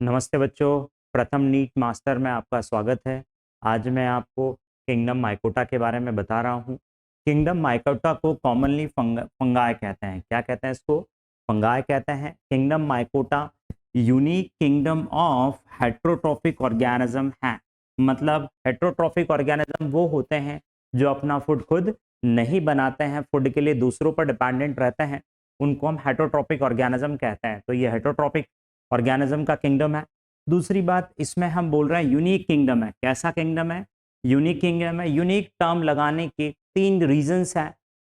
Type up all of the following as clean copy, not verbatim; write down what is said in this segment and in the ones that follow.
नमस्ते बच्चों। प्रथम नीट मास्टर में आपका स्वागत है। आज मैं आपको किंगडम माइकोटा के बारे में बता रहा हूँ। किंगडम माइकोटा को कॉमनली फंगाई कहते हैं। क्या कहते हैं इसको? फंगाई कहते हैं। Kingdom mycota unique kingdom of heterotrophic organism है। मतलब हेट्रोट्रॉफिक ऑर्गेनिज्म वो होते हैं जो अपना फूड खुद नहीं बनाते हैं, फूड के लिए दूसरों पर डिपेंडेंट रहते हैं, उनको हम हेट्रोट्रॉफिक ऑर्गेनिज्म कहते हैं। तो ये हेट्रोट्रॉफिक ऑर्गेनिज्म का किंगडम है। दूसरी बात, इसमें हम बोल रहे हैं यूनिक किंगडम है। कैसा किंगडम है? यूनिक किंगडम है। यूनिक टर्म लगाने के तीन रीजंस है।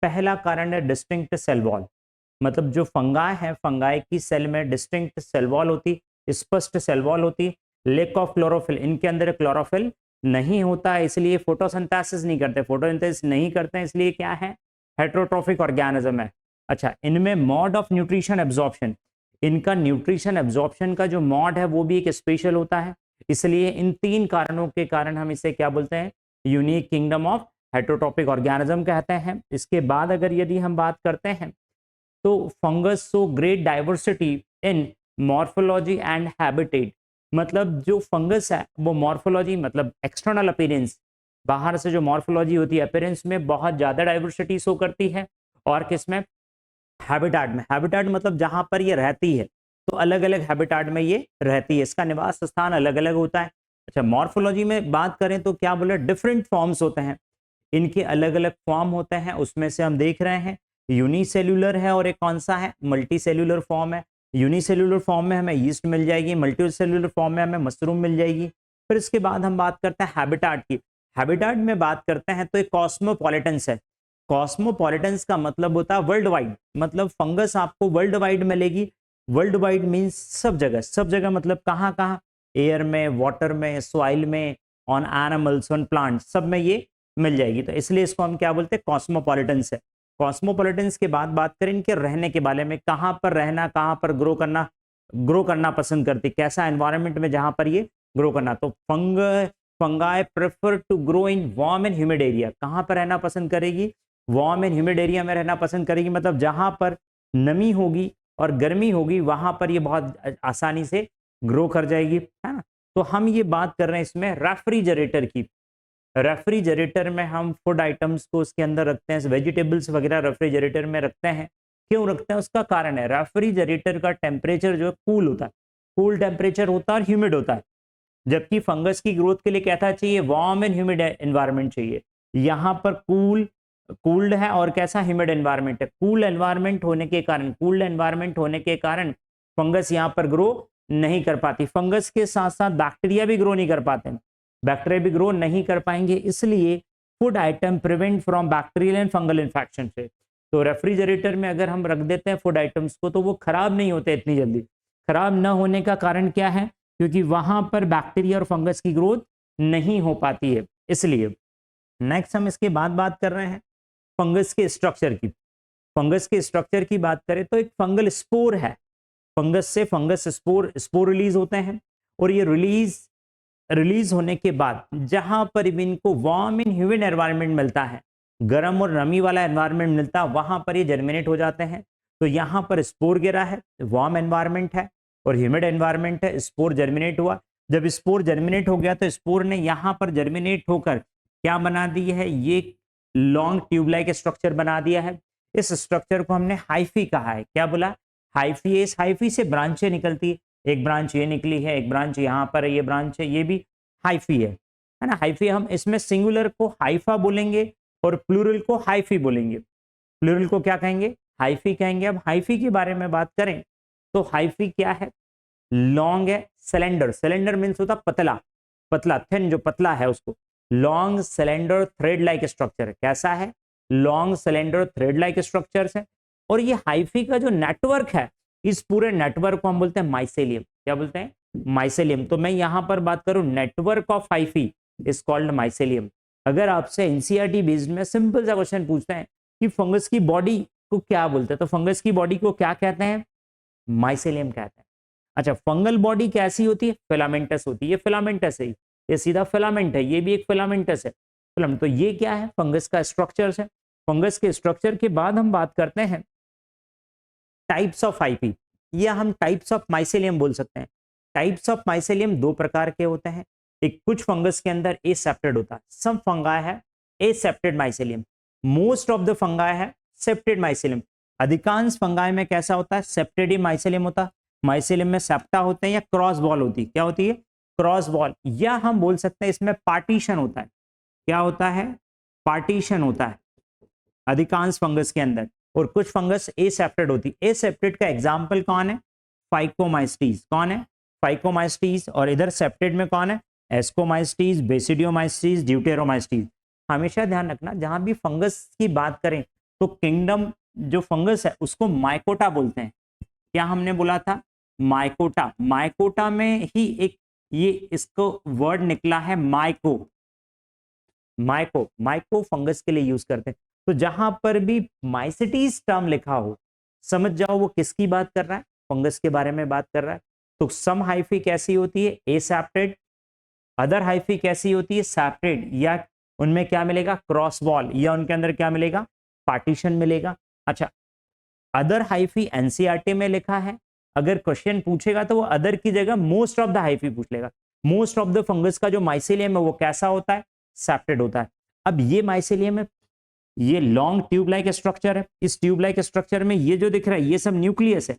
पहला कारण है डिस्टिंक्ट सेल वॉल। मतलब जो फंगाई है, फंगाई की सेल में डिस्टिंक्ट सेल वॉल होती, स्पष्ट सेल वॉल होती। लेक ऑफ क्लोरोफिल, इनके अंदर क्लोरोफिल नहीं होता है, इसलिए फोटोसिंथेसिस नहीं करते। फोटोसिंथेसिस नहीं करते हैं, इसलिए क्या है? हेट्रोट्रॉफिक ऑर्गेनिज्म है। अच्छा, इनमें मोड ऑफ न्यूट्रिशन एब्जॉर्प्शन, इनका न्यूट्रिशन एब्जॉर्प्शन का जो मोड है वो भी एक स्पेशल होता है। इसलिए इन तीन कारणों के कारण हम इसे क्या बोलते हैं? Unique kingdom of heterotrophic organism कहते हैं। इसके बाद अगर यदि हम बात करते हैं तो fungus so great diversity in morphology and habitat. मतलब जो फंगस है वो मॉर्फोलॉजी मतलब एक्सटर्नल अपीयरेंस, बाहर से जो मॉर्फोलॉजी होती है अपीयरेंस में बहुत ज्यादा डाइवर्सिटी शो करती है। और किसमें? हैबिटाट में। हैबिटाट मतलब जहां पर ये रहती है, तो अलग अलग हैबिटाट में ये रहती है, इसका निवास स्थान अलग अलग होता है। अच्छा, मॉर्फोलॉजी में बात करें तो क्या बोले? डिफरेंट फॉर्म्स होते हैं, इनके अलग अलग फॉर्म होते हैं। उसमें से हम देख रहे हैं यूनिसेल्यूलर है और एक कौन सा है? मल्टी सेल्यूलर फॉर्म है। यूनिसेल्यूलर फॉर्म में हमें यीस्ट मिल जाएगी, मल्टी सेल्यूलर फॉर्म में हमें मशरूम मिल जाएगी। फिर इसके बाद हम बात करते हैं हैबिटाट की। हैबिटाट में बात करते हैं तो एक कॉस्मोपॉलिटन्स है। कॉस्मोपॉलिटन्स का मतलब होता है वर्ल्ड वाइड। मतलब फंगस आपको वर्ल्ड वाइड मिलेगी। वर्ल्ड वाइड मीन्स सब जगह। सब जगह मतलब कहाँ कहाँ? एयर में, वाटर में, सॉइल में, ऑन एनिमल्स, ऑन प्लांट, सब में ये मिल जाएगी। तो इसलिए इसको हम क्या बोलते हैं? कॉस्मोपॉलिटन्स है। कॉस्मोपॉलिटन्स के बाद बात करें इनके रहने के बारे में, कहाँ पर रहना, कहाँ पर ग्रो करना पसंद करती, कैसा एनवायरनमेंट में जहां पर ये ग्रो करना। तो fungi prefer to grow in warm and humid area. कहाँ पर रहना पसंद करेगी? वार्म एंड ह्यूमिड एरिया में रहना पसंद करेगी। मतलब जहां पर नमी होगी और गर्मी होगी वहां पर ये बहुत आसानी से ग्रो कर जाएगी, है ना। तो हम ये बात कर रहे हैं इसमें रेफ्रिजरेटर की। रेफ्रिजरेटर में हम फूड आइटम्स को उसके अंदर रखते हैं, वेजिटेबल्स वगैरह रेफ्रिजरेटर में रखते हैं। क्यों रखते हैं? उसका कारण है रेफ्रिजरेटर का टेम्परेचर जो है कूल होता है, कूल टेम्परेचर होता है और ह्यूमिड होता है। जबकि फंगस की ग्रोथ के लिए कैसा चाहिए? वार्म एंड ह्यूमिड एनवायरनमेंट चाहिए। यहाँ पर कूल्ड है और कैसा? ह्यूमिड एनवायरनमेंट है। कूल्ड एनवायरनमेंट होने के कारण फंगस यहाँ पर ग्रो नहीं कर पाती। फंगस के साथ साथ बैक्टीरिया भी ग्रो नहीं कर पाते, बैक्टीरिया भी ग्रो नहीं कर पाएंगे। इसलिए food item prevent from bacterial and fungal infection से। तो रेफ्रिजरेटर में अगर हम रख देते हैं फूड आइटम्स को तो वो खराब नहीं होते इतनी जल्दी। खराब न होने का कारण क्या है? क्योंकि वहां पर बैक्टीरिया और फंगस की ग्रोथ नहीं हो पाती है, इसलिए। नेक्स्ट हम इसके बाद बात कर रहे हैं फंगस के स्ट्रक्चर की। फंगस के स्ट्रक्चर की बात करें तो एक फंगल स्पोर है। फंगस से फंगस स्पोर रिलीज होते हैं और ये रिलीज होने के बाद जहां पर इनको वार्म एंड ह्यूमिड एनवायरनमेंट मिलता है, गर्म और नमी वाला एनवायरनमेंट मिलता है, वहां पर ये जर्मिनेट हो जाते हैं। तो यहाँ पर स्पोर गिरा है, वार्म एनवायरनमेंट है और ह्यूमिड एनवायरनमेंट है, स्पोर जर्मिनेट हुआ। जब स्पोर जर्मिनेट हो गया तो स्पोर ने यहाँ पर जर्मिनेट होकर क्या बना दी है? ये लॉन्ग ट्यूब लाइक स्ट्रक्चर बना दिया है। इस स्ट्रक्चर को हमने हाइफी कहा है। क्या बोला? हाइफी। इस हाइफी से ब्रांचें निकलती, एक ब्रांच ये निकली है, एक ब्रांच यहाँ पर है, ये ब्रांच है, ये भी हाइफी है ना। हाइफी हम इसमें सिंगुलर को हाइफा बोलेंगे और प्लूरल को हाइफी बोलेंगे। प्लूरल को क्या कहेंगे? हाइफी कहेंगे। अब हाइफी के बारे में बात करें तो हाइफी क्या है? लॉन्ग है, सिलेंडर। सिलेंडर मीन्स होता पतला, पतला, थिन, जो पतला है उसको। Long cylinder thread like structure. कैसा है? Long cylinder thread like structure है। और ये हाइफी का जो नेटवर्क है, इस पूरे नेटवर्क को हम बोलते हैं माइसेलियम। क्या बोलते हैं? माइसेलियम। तो मैं यहां पर बात करूं network of hyphae is called mycelium. अगर आपसे एनसीईआरटी बेस्ड में सिंपल सा क्वेश्चन पूछते हैं कि फंगस की बॉडी को क्या बोलते हैं, तो फंगस की बॉडी को क्या कहते हैं? माइसेलियम कहते हैं। अच्छा, फंगल बॉडी कैसी होती है? फिलामेंटस होती है। ये फिलामेंटस है, ये सीधा फिलामेंट है, ये भी एक फिलामेंटस है। फिलामेंट। तो ये क्या है? फंगस का स्ट्रक्चर है। फंगस के स्ट्रक्चर के बाद हम बात करते हैं टाइप्स ऑफ हाइफी, या हम टाइप्स ऑफ माइसेलियम बोल सकते हैं। टाइप्स ऑफ माइसेलियम दो प्रकार के होते हैं। एक कुछ फंगस के अंदर एसेप्टेड होता है, सम फंगाई है एसेप्टेड mycelium, most of the fungi है सेप्टेड माइसेलियम। अधिकांश फंगाई में कैसा होता है, सेप्टेड ही माइसेलियम होता है। माइसेलियम में सेप्टा होते हैं या क्रॉस बॉल होती है, क्या होती है, क्रॉस बॉल, या हम बोल सकते हैं इसमें पार्टीशन होता है। क्या होता है, पार्टीशन होता है अधिकांश फंगस के अंदर। और कुछ फंगस एसेप्टेड होती है। एसेप्टेड का एग्जांपल कौन है, फाइकोमाइस्टीज, कौन है, फाइकोमाइस्टीज। और इधर सेप्टेड में कौन है, एस्कोमाइस्टीज, बेसिडियोमाइस्टीज, ड्यूटेरोमाइस्टीज। हमेशा ध्यान रखना जहां भी फंगस की बात करें तो किंगडम जो फंगस है उसको माइकोटा बोलते हैं। क्या हमने बोला था, माइकोटा। माइकोटा में ही एक ये इसको वर्ड निकला है माइको। माइको, माइको फंगस के लिए यूज करते हैं। तो जहां पर भी माइसिटीज टर्म लिखा हो समझ जाओ वो किसकी बात कर रहा है, फंगस के बारे में बात कर रहा है। तो सम हाइफी कैसी होती है, एसेप्टेड, अदर हाइफी कैसी होती है, सेप्टेड, या उनमें क्या मिलेगा, क्रॉस बॉल, या उनके अंदर क्या मिलेगा, पार्टीशन मिलेगा। अच्छा, अदर हाइफी एनसीईआरटी में लिखा है, अगर क्वेश्चन पूछेगा तो वो अदर की जगह मोस्ट ऑफ द हाइफी पूछ लेगा। मोस्ट ऑफ द फंगस का जो माइसेलियम है वो कैसा होता है, सेप्टेड होता है। अब ये माइसेलियम है, ये लॉन्ग ट्यूब लाइक स्ट्रक्चर है। इस ट्यूब लाइक स्ट्रक्चर में ये जो दिख रहा है ये सब न्यूक्लियस है,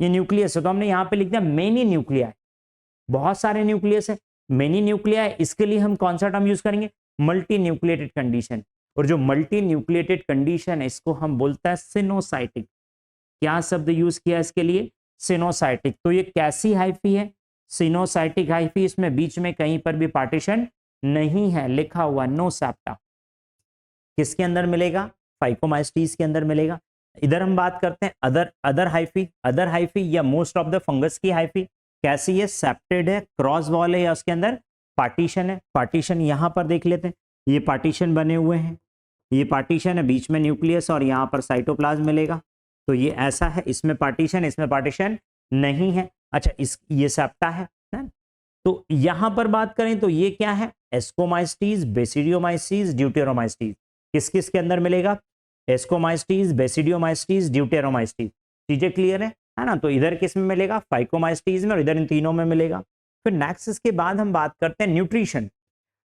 ये न्यूक्लियस है। तो हमने यहाँ पे लिख दिया मेनी न्यूक्लिया, बहुत सारे न्यूक्लियस है, मेनी न्यूक्लिया। इसके लिए हम कौन सा टर्म यूज करेंगे, मल्टी न्यूक्लिएटेड कंडीशन। और जो मल्टी न्यूक्लिएटेड कंडीशन है इसको हम बोलते हैं सिनोसाइटिक। क्या शब्द यूज किया इसके लिए, सिनोसाइटिक। तो ये कैसी हाइफी है, सिनोसाइटिक हाइफी। इसमें बीच में कहीं पर भी पार्टीशन नहीं है, लिखा हुआ नो सेप्टा। किसके अंदर मिलेगा, फाइकोमाइस्टीज के अंदर मिलेगा। इधर हम बात करते हैं अदर हाइफी। अदर हाइफी या मोस्ट ऑफ द फंगस की हाइफी कैसी है, सेप्टेड है, क्रॉस बॉल है, या उसके अंदर पार्टीशन है। पार्टीशन यहां पर देख लेते हैं, ये पार्टीशन बने हुए हैं, ये पार्टीशन है, बीच में न्यूक्लियस और यहाँ पर साइटोप्लाज्म मिलेगा। तो ये ऐसा है, इसमें पार्टीशन नहीं है। अच्छा, ये सेप्टा है। तो यहां पर बात करें तो ये क्या है, एस्कोमाइस्टीज, बेसिडियोमाइस्टीज, ड्यूटेरोमाइस्टीज। किस किस के अंदर मिलेगा, एस्कोमाइस्टीज, बेसिडियोमाइस्टीज, ड्यूटेरोमाइस्टीज। चीजें क्लियर है ना। तो इधर किस में मिलेगा, फाइकोमाइस्टीज में, और इधर इन तीनों में मिलेगा। फिर नेक्स्ट इसके बाद हम बात करते हैं न्यूट्रिशन।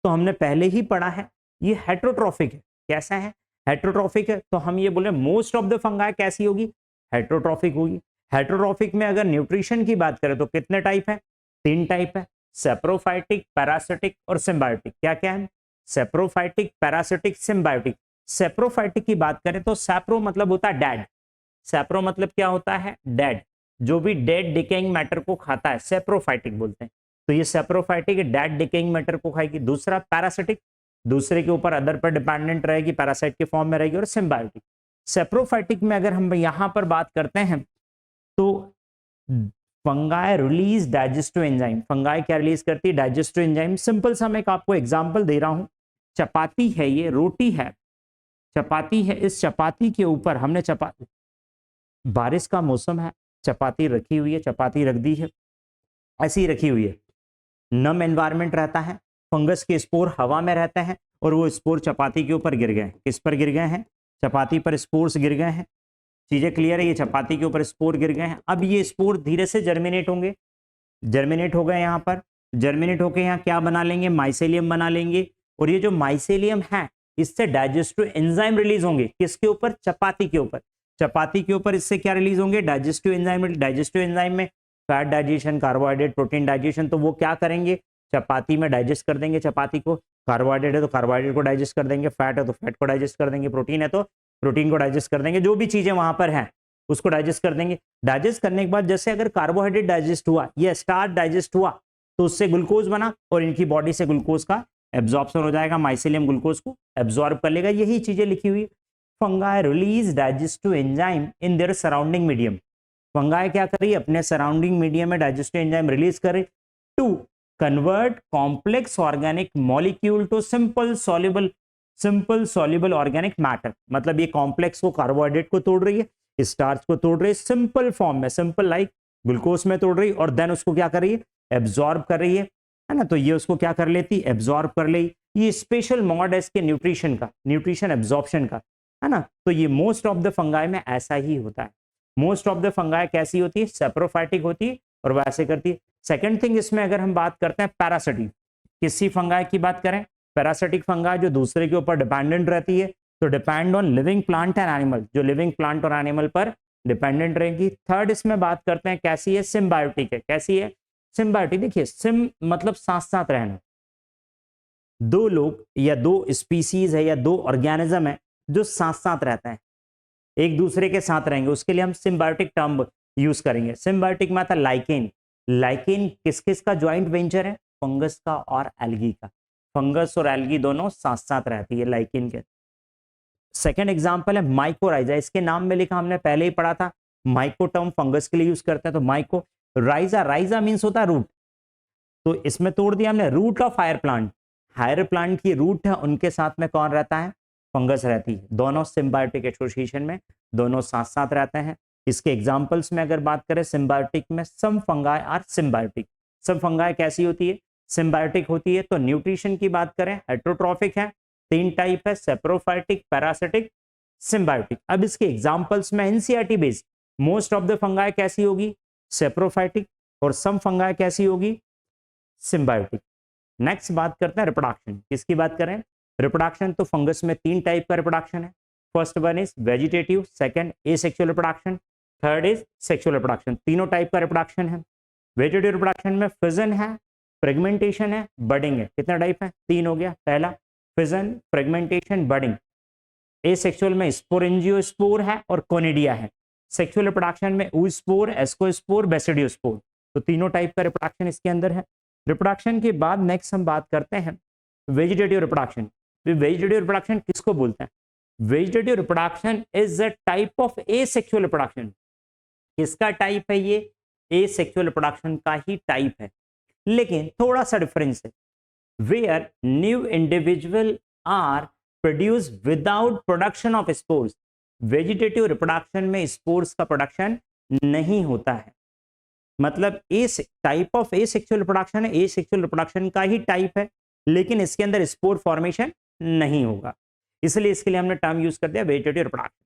तो हमने पहले ही पढ़ा है ये हेट्रोट्रॉफिक है। कैसा है, हेट्रोट्रॉफिक है। तो हम ये बोले मोस्ट ऑफ द फंगाई कैसी होगी, हेट्रोट्रॉफिक होगी। हेट्रोट्रॉफिक में अगर न्यूट्रिशन की बात करें तो कितने टाइप है, 3 टाइप है, सेप्रोफाइटिक, पैरासिटिक और सिम्बायोटिक। क्या क्या है, सेप्रोफाइटिक, पैरासिटिक, सिम्बायोटिक। सेप्रोफाइटिक की बात करें तो सेप्रो मतलब होता है डेड। सेप्रो मतलब क्या होता है, डेड। जो भी डेड डिकेइंग मैटर को खाता है सेप्रोफाइटिक बोलते हैं। तो ये सेप्रोफाइटिक डेड डिकेइंग मैटर को खाएगी। दूसरा पैरासिटिक, दूसरे के ऊपर अदर पर डिपेंडेंट रहेगी, पैरासाइट के फॉर्म में रहेगी। और सिम्बायोटिक, सेप्रोफाइटिक में अगर हम यहां पर बात करते हैं तो fungi release digestive enzyme. Fungi क्या रिलीज करती है, डाइजेस्टिव एंजाइम। सिंपल सा मैं एक आपको एग्जांपल दे रहा हूं। चपाती है, ये रोटी है, चपाती है। इस चपाती के ऊपर हमने चपाती, बारिश का मौसम है, चपाती रखी हुई है, चपाती रख दी है, ऐसी रखी हुई है। नम एनवायरमेंट रहता है, फंगस के स्पोर हवा में रहते हैं और वो स्पोर चपाती के ऊपर गिर गए। किस पर गिर गए हैं, चपाती पर स्पोर्स गिर गए हैं। चीजें क्लियर है, ये चपाती के ऊपर स्पोर गिर गए हैं। अब ये स्पोर धीरे से जर्मिनेट होंगे, जर्मिनेट हो गए यहाँ पर, जर्मिनेट होकर यहाँ क्या बना लेंगे, माइसेलियम बना लेंगे। और ये जो माइसेलियम है इससे डाइजेस्टिव एंजाइम रिलीज होंगे। किसके ऊपर, चपाती के ऊपर। चपाती के ऊपर इससे क्या रिलीज होंगे, डाइजेस्टिव एंजाइम। डाइजेस्टिव एंजाइम में fat digestion, carbohydrate, protein digestion. तो वो क्या करेंगे, चपाती में डाइजेस्ट कर देंगे चपाती को। कार्बोहाइड्रेट है तो कार्बोहाइड्रेट को डाइजेस्ट कर देंगे, फैट है तो फैट को डाइजेस्ट कर देंगे, प्रोटीन है तो प्रोटीन को डाइजेस्ट कर देंगे। जो भी चीजें वहां पर हैं उसको डाइजेस्ट कर देंगे। डाइजेस्ट करने के बाद जैसे अगर कार्बोहाइड्रेट डाइजेस्ट हुआ या स्टार्च डाइजेस्ट हुआ तो उससे ग्लूकोज बना और इनकी बॉडी से ग्लूकोज का एब्जॉर्प्शन हो जाएगा, माइसेलियम ग्लूकोज को एब्जॉर्ब कर लेगा। यही चीजें लिखी हुई। Fungi release digestive enzyme in their surrounding medium. Fungi क्या करी, अपने सराउंडिंग मीडियम में डाइजेस्टिव एंजाइम रिलीज करे to convert complex organic molecule to simple soluble organic matter. मतलब ये कॉम्प्लेक्स को, कार्बोहाइड्रेट को तोड़ रही है, स्टार्च को तोड़ रही है, सिंपल फॉर्म में, सिंपल लाइक ग्लूकोज में तोड़ रही है, और देन उसको क्या कर रही है, एब्जॉर्ब कर रही है ना। तो ये उसको क्या कर लेती, एब्जॉर्ब कर ली। ये स्पेशल मॉड है इसके न्यूट्रिशन का, न्यूट्रिशन एब्जॉर्प्शन का, है ना। तो ये मोस्ट ऑफ द फंगाई में ऐसा ही होता है। मोस्ट ऑफ द फंगाई कैसी होती है, सेप्रोफाइटिक होती है, और वो ऐसे करती है। सेकेंड थिंग, इसमें अगर हम बात करते हैं पैरासिटिक, किसी फंगाई की बात करें, पैरासिटिक फंगाई जो दूसरे के ऊपर डिपेंडेंट रहती है, तो depend on living plant and animal, जो लिविंग प्लांट और एनिमल पर डिपेंडेंट रहेगी। थर्ड इसमें बात करते हैं कैसी है, सिम्बायोटिक है। कैसी है, सिम्बायोटिक। देखिए सिम मतलब साथ साथ रहना, दो लोग या दो स्पीसीज है या दो ऑर्गेनिज्म है जो साथ साथ रहते हैं, एक दूसरे के साथ रहेंगे, उसके लिए हम सिम्बायोटिक टर्म यूज करेंगे। सिम्बायोटिक में आता है लाइकेन। लाइकेन किस किस का ज्वाइंट वेंचर है, फंगस का और एल्गी का। फंगस और एल्गी दोनों साथ साथ रहती है लाइकेन के। सेकेंड एग्जाम्पल है माइकोराइजा, इसके नाम में लिखा, हमने पहले ही पढ़ा था, माइको टर्म फंगस के लिए यूज करते हैं, तो माइको राइजा, राइजा मीन्स होता है रूट, तो इसमें तोड़ दिया हमने, root of higher plant, higher plant की रूट है, उनके साथ में कौन रहता है, फंगस रहती है। दोनों सिम्बायोटिक एसोसिएशन में दोनों साथ साथ रहते हैं। इसके एग्जांपल्स में अगर बात करें सिम्बायोटिक में, some fungi are symbiotic. Some fungi कैसी होती है, सिम्बायोटिक होती है। तो न्यूट्रिशन की बात करें, हेट्रोट्रॉफिक है, 3 टाइप है, सेप्रोफाइटिक, पैरासिटिक, सिम्बायोटिक। अब इसके एग्जांपल्स में NCERT based, most of the fungi कैसी होगी, सेप्रोफाइटिक, और सम फंगाई कैसी होगी, सिम्बायोटिक। नेक्स्ट बात करते हैं रिप्रोडक्शन, किसकी बात करें, रिप्रोडक्शन। तो फंगस में 3 टाइप का रिप्रोडक्शन है। First one is vegetative, second asexual reproduction, third is sexual reproduction. तीनों टाइप का रिप्रोडक्शन है। वेजिटेटिव रिप्रोडक्शन में फिजन है, फ्रेगमेंटेशन है, बडिंग है। कितना टाइप है, 3 हो गया। पहला फिजन, फ्रेगमेंटेशन, बडिंग। एसेक्सुअल में स्पोरेंजियोस्पोर है और कोनिडिया है। सेक्सुअल रिप्रोडक्शन में oospore, एस्कोस्पोर, बेसिडियोस्पोर। तो तीनों टाइप का रिप्रोडक्शन इसके अंदर है। रिप्रोडक्शन के बाद नेक्स्ट हम बात करते हैं वेजिटेटिव रिप्रोडक्शन। वेजिटेटिव रिप्रोडक्शन किसको बोलते हैं, vegetative reproduction is a type of asexual reproduction. किसका टाइप है ये, एसेक्सुअल रिप्रोडक्शन का ही टाइप है, लेकिन थोड़ा सा डिफरेंस है। Where new individual are produce without production of spores. Vegetative reproduction में स्पोर्स का प्रोडक्शन नहीं होता है, मतलब a type of asexual reproduction है, एसेक्सुअल रिप्रोडक्शन का ही टाइप है, लेकिन इसके अंदर स्पोर फॉर्मेशन नहीं होगा, इसलिए इसके लिए हमने टर्म यूज कर दिया vegetative reproduction.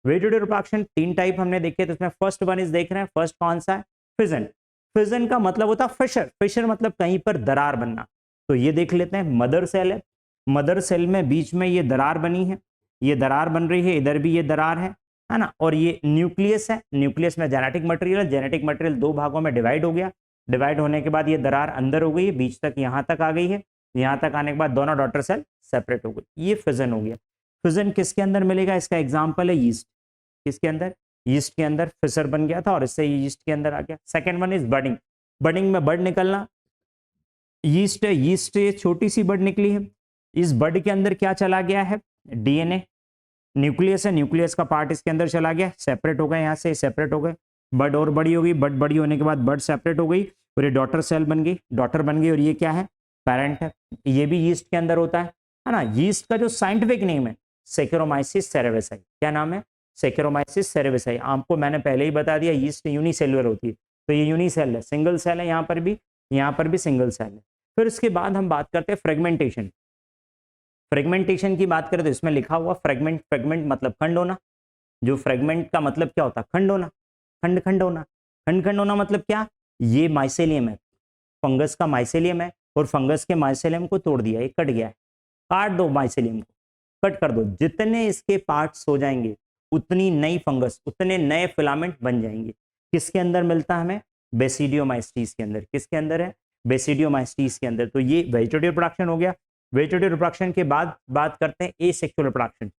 Vegetative reproduction 3 type हमने देखे, तो इसमें फर्स्ट वन इज देख रहे हैं, फर्स्ट कौन सा है, फिजन। फिजन का मतलब होता है फिशर, फिशर मतलब कहीं पर दरार बनना। तो ये देख लेते हैं, मदर सेल है, मदर सेल में बीच में ये दरार बनी है, ये दरार बन रही है, इधर भी ये दरार है ना, और ये न्यूक्लियस है, न्यूक्लियस में जेनेटिक मटेरियल है, जेनेटिक मटेरियल 2 भागों में डिवाइड हो गया, डिवाइड होने के बाद ये दरार अंदर हो गई है, बीच तक यहाँ तक आ गई है, यहाँ तक आने के बाद दोनों डॉटर सेल सेपरेट हो गई, ये फिजन हो गया। फिजन किसके अंदर मिलेगा, इसका एग्जाम्पल है यीस्ट। किसके अंदर, यीस्ट के अंदर फिशर बन गया था और इससे यीस्ट के अंदर आ गया। Second one is budding, budding में बड निकलना, यीस्ट है, यीस्ट छोटी सी बड निकली है, इस बड के अंदर क्या चला गया है, डीएनए, न्यूक्लियस है, न्यूक्लियस का पार्ट इसके अंदर चला गया, सेपरेट हो गए, यहाँ से सेपरेट हो गए, बड और बड़ी हो गई, बड बड़ी होने के बाद बड सेपरेट हो गई और ये डॉटर सेल बन गई, डॉटर बन गई, और ये क्या है, पेरेंट है। ये भी यीस्ट के अंदर होता है ना। यीस्ट का जो साइंटिफिक नेम है सेकेरोमाइसिस सेरेवेसाई, क्या नाम है, सेकेरोमाइसिस सेरेवेसाई। आपको मैंने पहले ही बता दिया यीस्ट यूनिसेलुलर होती है, तो ये यूनिसेल है, सिंगल सेल है, यहाँ पर भी सिंगल सेल है। फिर इसके बाद हम बात करते हैं फ्रेगमेंटेशन। फ्रेगमेंटेशन की बात करें तो इसमें लिखा हुआ फ्रेगमेंट, फ्रेगमेंट मतलब खंड होना, जो फ्रेगमेंट का मतलब क्या होता है, खंड होना, खंड खंड होना, खंड खंड होना मतलब क्या, ये माइसेलियम है, फंगस का माइसेलियम है, और फंगस के माइसेलियम को तोड़ दिया, ये कट गया है, काट दो माइसेलियम को, कट कर दो, जितने इसके पार्ट्स हो जाएंगे उतनी नई फंगस, उतने नए फिलामेंट बन जाएंगे। किसके अंदर मिलता है हमें, बेसिडियोमाइस्टीस के अंदर। किसके अंदर है, बेसिडियोमाइस्टीस के अंदर। तो ये वेजिटेटिव रिप्रोडक्शन हो गया। वेजिटेटिव रिप्रोडक्शन के बाद बात करते हैं asexual reproduction.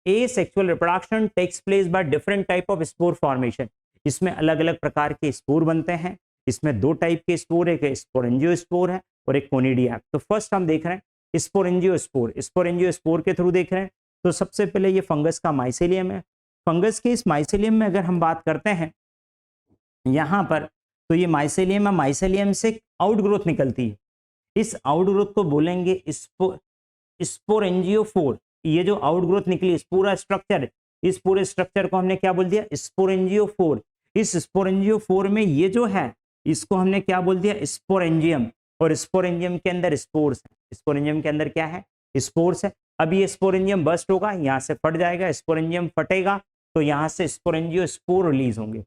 Asexual reproduction takes place by different type of spore formation. इसमें अलग अलग प्रकार के स्पोर बनते हैं, इसमें 2 टाइप के स्पोर, एक स्पोरेंजियोस्पोर है और एक कोनिडिया। तो फर्स्ट हम देख रहे हैं स्पोरेंजियोस्पोर, स्पोरेंजियोस्पोर के थ्रू देख रहे हैं। तो सबसे पहले ये फंगस का माइसेलियम है, फंगस के इस माइसेलियम में अगर हम बात करते हैं यहाँ पर, तो ये माइसेलियम है, माइसेलियम से आउटग्रोथ निकलती है, इस आउटग्रोथ को बोलेंगे स्पोरेंजियोफोर। ये जो आउटग्रोथ निकली, इस पूरा स्ट्रक्चर, इस पूरे स्ट्रक्चर को हमने क्या बोल दिया, स्पोरेंजियोफोर। इस स्पोरेंजियोफोर में ये जो है, इसको हमने क्या बोल दिया, स्पोरेंजियम, और स्पोरेंजियम के अंदर स्पोर्स है, स्पोरेंजियम के अंदर क्या है, स्पोर्स है। अब ये स्पोरेंजियम बस्ट होगा, यहाँ से फट जाएगा, स्पोरेंजियम फटेगा तो यहाँ से स्पोरेंजियोस्पोर रिलीज होंगे,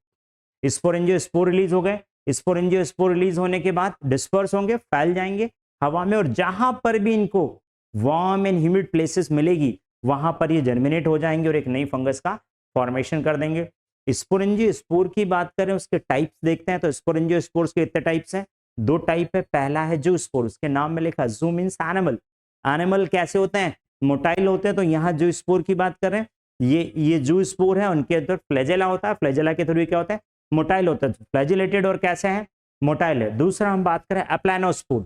स्पोरेंजियोस्पोर रिलीज हो गए। स्पोरेंजियोस्पोर रिलीज होने के बाद डिस्पर्स होंगे, फैल जाएंगे हवा में, और जहां पर भी इनको वार्म एंड ह्यूमिड प्लेसेस मिलेगी वहां पर ये जर्मिनेट हो जाएंगे और एक नई फंगस का फॉर्मेशन कर देंगे। स्पोरेंजियोस्पोर की बात करें, उसके टाइप्स देखते हैं तो स्पोरेंजियोस्पोर्स के इतने टाइप्स हैं, दो टाइप है। पहला है जूस्पोर, उसके नाम में लिखा जू मीन्स एनिमल। एनिमल कैसे होते हैं? मोटाइल होते हैं। तो यहाँ जो स्पोर की बात करें, ये जू स्पोर है, उनके अंदर फ्लैजेला होता है, फ्लैजेला के थ्रू क्या होता है? मोटाइल होता है, फ्लैजिलेटेड और कैसे है? मोटाइल है। दूसरा हम बात करें अप्लानोस्पोर।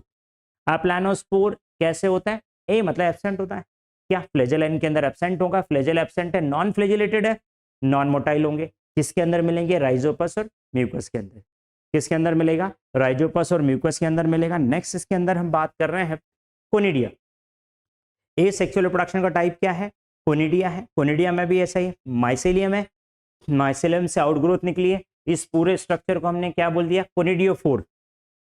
अप्लानोस्पोर कैसे होता है? ए मतलब एब्सेंट होता है। क्या फ्लैजेला इनके अंदर एब्सेंट होगा? फ्लैजेला एब्सेंट है, नॉन फ्लैजिलेटेड है, नॉन मोटाइल होंगे। किसके अंदर मिलेंगे? राइजोपस और म्यूकस के अंदर। किसके अंदर मिलेगा? राइजोपस और म्यूकस के अंदर मिलेगा। नेक्स्ट इसके अंदर हम बात कर रहे हैं कोनिडिया। ए सेक्सुअल रिप्रोडक्शन का टाइप क्या है? कोनिडिया है। कोनिडिया में भी ऐसा ही है, माइसेलियम है, माइसेलियम से आउटग्रोथ निकली है। इस पूरे स्ट्रक्चर को हमने क्या बोल दिया? कोनिडियोफोर।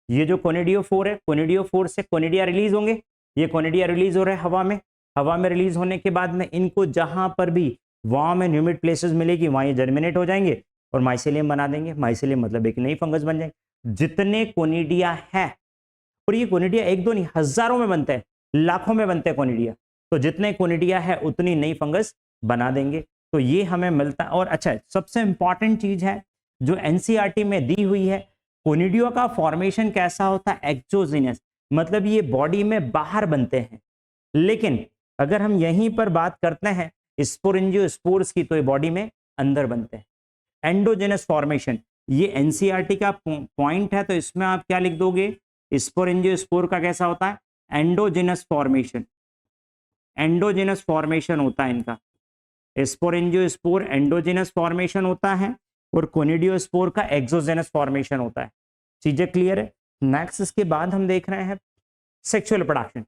ये जो कोनिडियोफोर है, कोनिडियोफोर से कोनिडिया रिलीज होंगे। ये कोनिडिया रिलीज हो रहे हैं हवा में। हवा में रिलीज होने के बाद में इनको जहां पर भी वार्म एंड ह्यूमिड प्लेसेस मिलेगी वहां ये जर्मिनेट हो जाएंगे और माइसेलियम बना देंगे। माइसेलियम मतलब एक नई फंगस बन जाएंगे। जितने कोनिडिया है, और ये कोनिडिया एक दो नहीं, हजारों में बनते हैं, लाखों में बनते हैं कोनिडिया। तो जितने कोनिडिया है उतनी नई फंगस बना देंगे। तो ये हमें मिलता है। और अच्छा, सबसे इंपॉर्टेंट चीज है जो एनसीईआरटी में दी हुई है, कोनिडियो का फॉर्मेशन कैसा होता है? एक्सोजेनस, मतलब ये बॉडी में बाहर बनते हैं। लेकिन अगर हम यहीं पर बात करते हैं स्पोरेंजियोस्पोर्स की, तो ये बॉडी में अंदर बनते हैं। एंडोजेनस फॉर्मेशन, ये एनसीईआरटी का पॉइंट है, तो इसमें आप क्या लिख दोगे? स्पोरेंजियोस्पोर का कैसा होता है? Endogenous formation. एंडोजेनस फॉर्मेशन होता है इनका। स्पोरेंजियोस्पोर एंडोजेनस फॉर्मेशन होता है और कोनिडियोस्पोर का एक्सोजेनस फॉर्मेशन होता है। चीजें क्लियर है? नेक्स्ट इसके बाद हम देख रहे हैं सेक्सुअल रिप्रोडक्शन।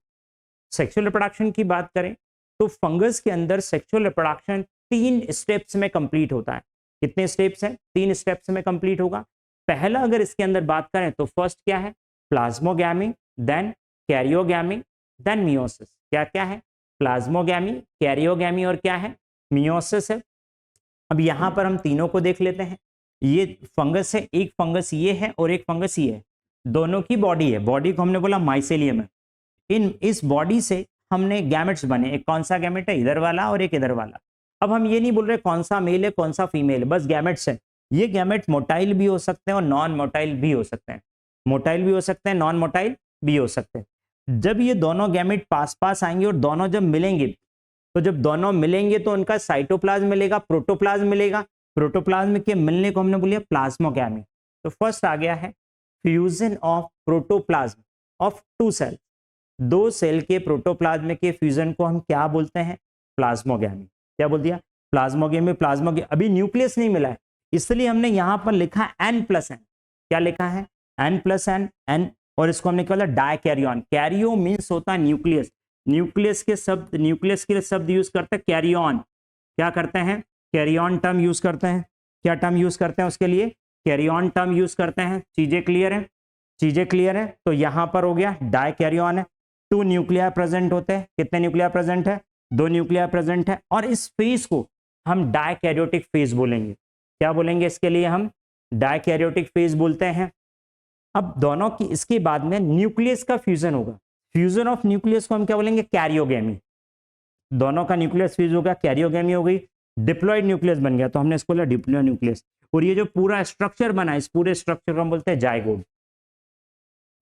सेक्सुअल रिप्रोडक्शन की बात करें तो फंगस के अंदर सेक्सुअल रिप्रोडक्शन 3 स्टेप्स में कंप्लीट होता है। कितने स्टेप्स हैं? 3 स्टेप्स में कंप्लीट होगा। पहला अगर इसके अंदर बात करें तो फर्स्ट क्या है? Plasmogamy, then karyogamy, then meiosis. क्या क्या है? प्लाज्मोगैमी, कैरियोगैमी और क्या है? मियोसिस है। अब यहां पर हम तीनों को देख लेते हैं। ये फंगस है, एक फंगस ये है और एक फंगस ये है, दोनों की बॉडी है। बॉडी को हमने बोला माइसेलियम है। इस बॉडी से हमने गैमेट्स बने, एक कौन सा गैमेट है? इधर वाला और एक इधर वाला। अब हम ये नहीं बोल रहे कौन सा मेल है कौन सा फीमेल है, बस गैमेट्स है। ये गैमेट मोटाइल भी हो सकते हैं और नॉन मोटाइल भी हो सकते हैं। मोटाइल भी हो सकते हैं, नॉन मोटाइल भी हो सकते हैं। जब ये दोनों गैमेट पास पास आएंगे और दोनों जब मिलेंगे, तो जब दोनों मिलेंगे तो उनका साइटोप्लाज्म मिलेगा, प्रोटोप्लाज्म मिलेगा। प्रोटोप्लाज्म के मिलने को हमने बोलिए प्लाज्मोगैमी। तो फर्स्ट आ गया है fusion of protoplasm of 2 cell. 2 cell के प्रोटोप्लाज्म के फ्यूजन को हम क्या बोलते हैं? प्लाज्मोगैमी। क्या बोल दिया? प्लाज्मोगैमी। प्लाज्मोगैमी अभी न्यूक्लियस नहीं मिला है, इसलिए हमने यहां पर लिखा N+N। क्या लिखा है? N+N, N, और इसको हमने क्या बोला? डायकैरियन। कैरियो मीन्स होता है न्यूक्लियस। न्यूक्लियस के लिए शब्द यूज करते हैं कैरियन। क्या करते हैं? कैरियन टर्म यूज करते हैं। क्या टर्म यूज करते हैं उसके लिए? कैरियन टर्म यूज करते हैं। चीजें क्लियर है? चीजें क्लियर है? तो यहां पर हो गया डायकैरियन है। 2 न्यूक्लियर प्रेजेंट होते हैं। कितने न्यूक्लियर प्रेजेंट है? 2 न्यूक्लियर प्रेजेंट है। और इस फेज को हम डायकैरियोटिक फेज बोलेंगे। क्या बोलेंगे इसके लिए? हम डायकैरियोटिक फेज बोलते हैं। अब दोनों की इसके बाद में न्यूक्लियस का फ्यूजन होगा। फ्यूजन ऑफ न्यूक्लियस को हम क्या बोलेंगे? कैरियोगैमी। दोनों का न्यूक्लियस फ्यूज होगा, कैरियोगैमी हो गई। डिप्लॉयड न्यूक्लियस बन गया, तो हमने इसको बोला डिप्लॉयड न्यूक्लियस। और ये जो पूरा स्ट्रक्चर बना, इस पूरे स्ट्रक्चर को हम बोलते हैं जाइगोट।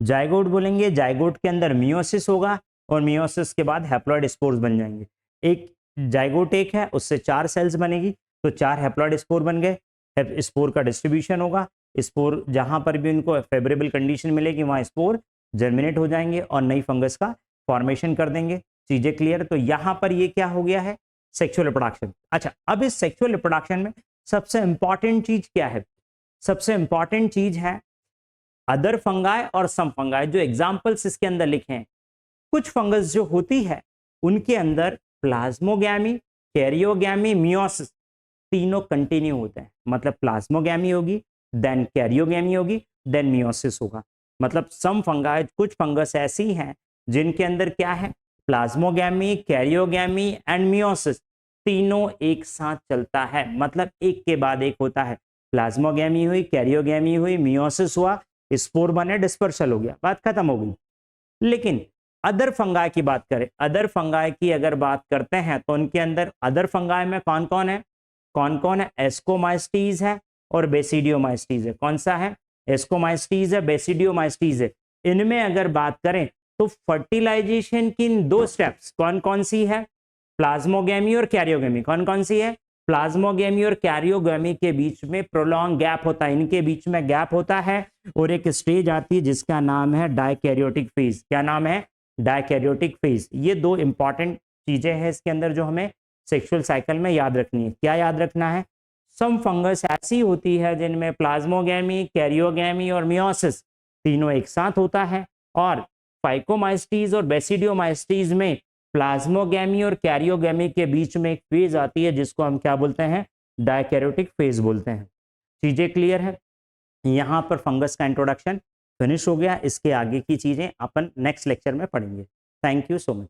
जाइगोट बोलेंगे। जाइगोट के अंदर मियोसिस होगा और मियोसिस के बाद हैप्लॉइड स्पोर्स बन जाएंगे। एक जाइगोट एक है, उससे 4 सेल्स बनेगी, तो 4 हैप्लॉइड स्पोर बन गए। स्पोर का डिस्ट्रीब्यूशन होगा। स्पोर जहां पर भी उनको फेवरेबल कंडीशन मिलेगी वहां स्पोर जर्मिनेट हो जाएंगे और नई फंगस का फॉर्मेशन कर देंगे। चीजें क्लियर? तो यहां पर ये क्या हो गया है? Sexual reproduction. अच्छा, अब इस सेक्सुअल रिप्रोडक्शन में सबसे इंपॉर्टेंट चीज क्या है? सबसे इंपॉर्टेंट चीज है अदर फंगाई और सम फंगाई। जो एग्जाम्पल्स इसके अंदर लिखे हैं, कुछ फंगस जो होती है उनके अंदर प्लाज्मोगैमी, कैरियोगैमी, मियोसिस तीनों कंटिन्यू होते हैं। मतलब प्लाज्मोगैमी होगी, देन कैरियोगैमी होगी, देन मियोसिस होगा। मतलब सम फंगाई, कुछ फंगस ऐसी हैं जिनके अंदर क्या है? प्लाज्मोगैमी, कैरियोगैमी एंड मियोसिस तीनों एक साथ चलता है। मतलब एक के बाद एक होता है। प्लाज्मोगैमी हुई, कैरियोगैमी हुई, मियोसिस हुआ, स्पोर बने, डिस्पर्सल हो गया, बात खत्म हो गई। लेकिन अदर फंगाई की बात करें, अदर फंगाई की अगर बात करते हैं तो उनके अंदर अदर फंगाई में कौन कौन है, कौन कौन है, एस्कोमाइस्टीज है और बेसिडियोमाइस्टीज है। कौन सा है, एस्कोमाइस्टीज है, बेसिडियोमाइस्टीज है। इनमें अगर बात करें तो फर्टिलाइजेशन की इन दो स्टेप्स कौन कौन सी है, प्लाज्मोगेमी और कैरियोगेमी। कौन कौन सी है, प्लाज्मोगेमी और कैरियोगेमी के बीच में प्रोलॉन्ग गैप होता है, इनके बीच में गैप होता है और एक स्टेज आती है जिसका नाम है डायकैरियोटिक फेज। क्या नाम है, डायकैरियोटिक फेज। ये दो इंपॉर्टेंट चीजें हैं इसके अंदर जो हमें सेक्सुअल साइकिल में याद रखनी है। क्या याद रखना है, सम फंगस ऐसी होती है जिनमें प्लाज्मोगेमी, कैरियोगेमी और मियोसिस तीनों एक साथ होता है, और फाइकोमाइस्टीज और बेसिडियोमाइस्टीज में प्लाज्मोगेमी और कैरियोगेमी के बीच में एक फेज आती है जिसको हम क्या बोलते हैं, डायकैरियोटिक फेज बोलते हैं। चीजें क्लियर है, यहाँ पर फंगस का इंट्रोडक्शन फिनिश हो गया। इसके आगे की चीजें अपन नेक्स्ट लेक्चर में पढ़ेंगे। Thank you so much.